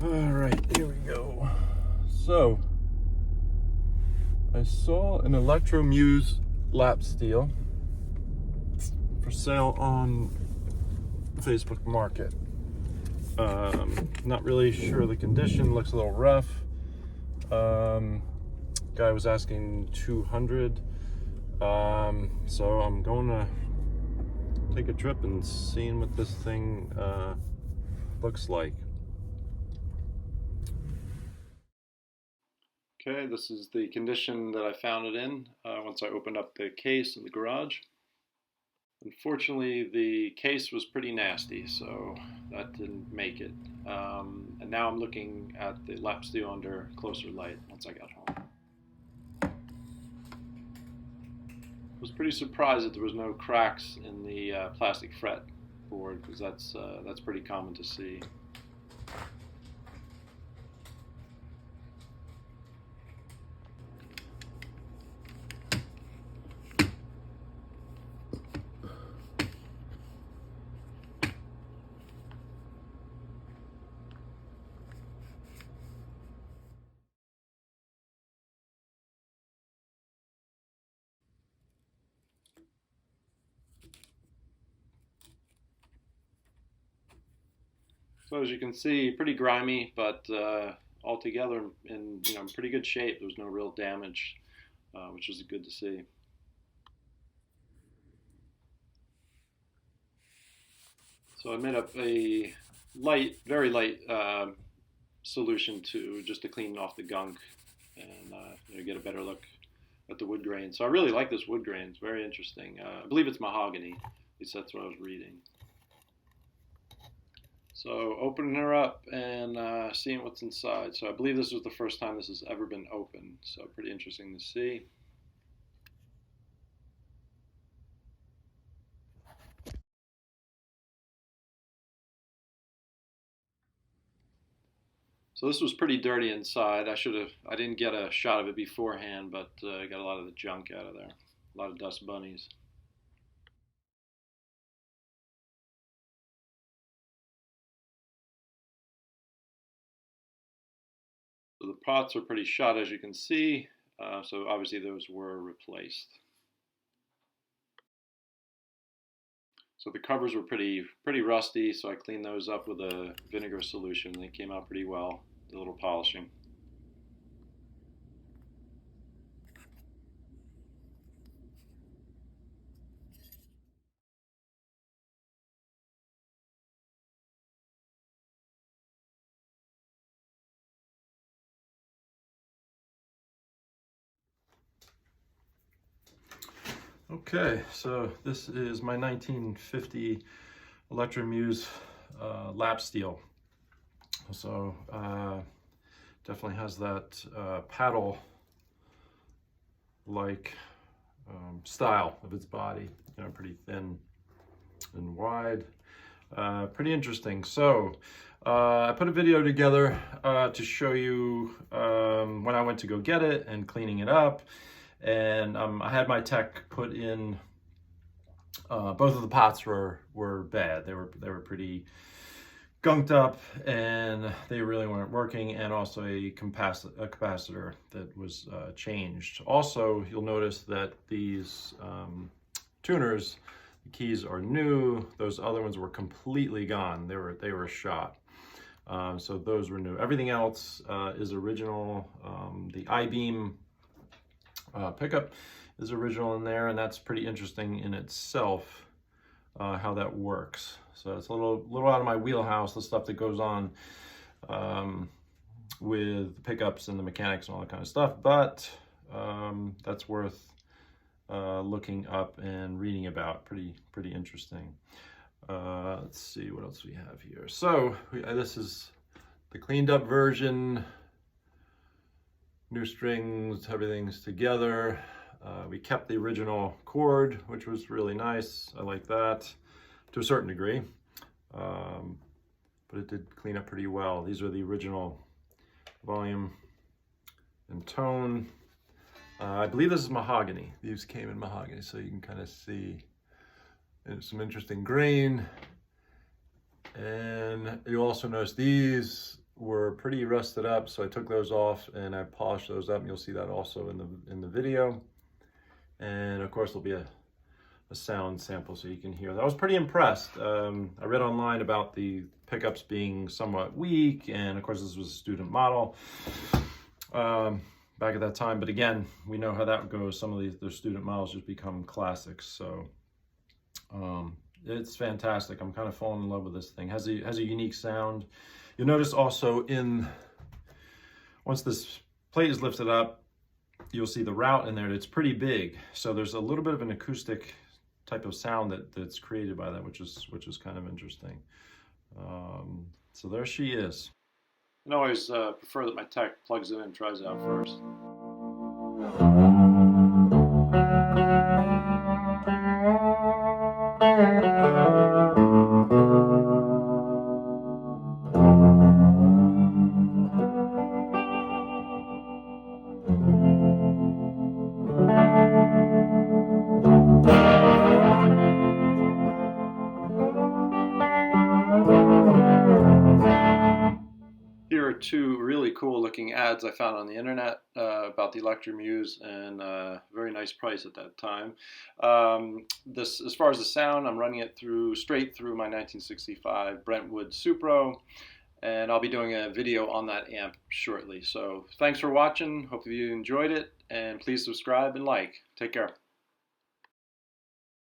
All right, here we go. So, I saw an Electromuse lap steel for sale on Facebook Market. Not really sure the condition, looks a little rough. Guy was asking 200. So I'm going to take a trip and seeing what this thing looks like. Okay, this is the condition that I found it in once I opened up the case in the garage. Unfortunately, the case was pretty nasty, so that didn't make it. And now I'm looking at the lap steel under closer light once I got home. I was pretty surprised that there was no cracks in the plastic fret board, because that's pretty common to see. So as you can see, pretty grimy, but altogether in pretty good shape. There was no real damage, which was good to see. So I made up a light, very light solution just to clean off the gunk and get a better look at the wood grain. So I really like this wood grain. It's very interesting. I believe it's mahogany. At least that's what I was reading. So opening her up and seeing what's inside. So I believe this was the first time this has ever been opened. So pretty interesting to see. So this was pretty dirty inside. I didn't get a shot of it beforehand, but I got a lot of the junk out of there. A lot of dust bunnies. So the pots are pretty shot, as you can see. So obviously those were replaced. So the covers were pretty rusty, so I cleaned those up with a vinegar solution. They came out pretty well, a little polishing. Okay, so this is my 1950 Electromuse lap steel. So definitely has that paddle-like style of its body. Pretty thin and wide. Pretty interesting. So I put a video together to show you when I went to go get it and cleaning it up. And I had my tech put in, both of the pots were bad. They were pretty gunked up and they really weren't working, and also a capacitor that was changed. Also, you'll notice that these tuners, the keys are new. Those other ones were completely gone. They were shot. So those were new. Everything else is original. The I-beam pickup is original in there, and that's pretty interesting in itself, how that works. So it's a little out of my wheelhouse, the stuff that goes on with the pickups and the mechanics and all that kind of stuff, but that's worth looking up and reading about. Pretty interesting. Let's see what else we have here. So this is the cleaned up version. New strings, everything's together. We kept the original cord, which was really nice. I like that to a certain degree, but it did clean up pretty well. These are the original volume and tone. I believe this is mahogany. These came in mahogany, so you can kind of see some interesting grain. And you also notice these were pretty rusted up, so I took those off and I polished those up, and you'll see that also in the video. And of course there'll be a sound sample so you can hear. I was pretty impressed. I read online about the pickups being somewhat weak, and of course this was a student model back at that time. But again, we know how that goes. Some of the student models just become classics. So it's fantastic. I'm kind of falling in love with this thing. Has a unique sound. You'll notice also once this plate is lifted up, you'll see the route in there. It's pretty big, so there's a little bit of an acoustic type of sound that's created by that, which is kind of interesting. So there she is. I always prefer that my tech plugs it in and tries it out first. Here are two really cool looking ads I found on the internet about the Electromuse, and very nice price at that time. As far as the sound, I'm running it straight through my 1965 Brentwood Supro, and I'll be doing a video on that amp shortly. So thanks for watching. Hope you enjoyed it, and please subscribe and like. Take care.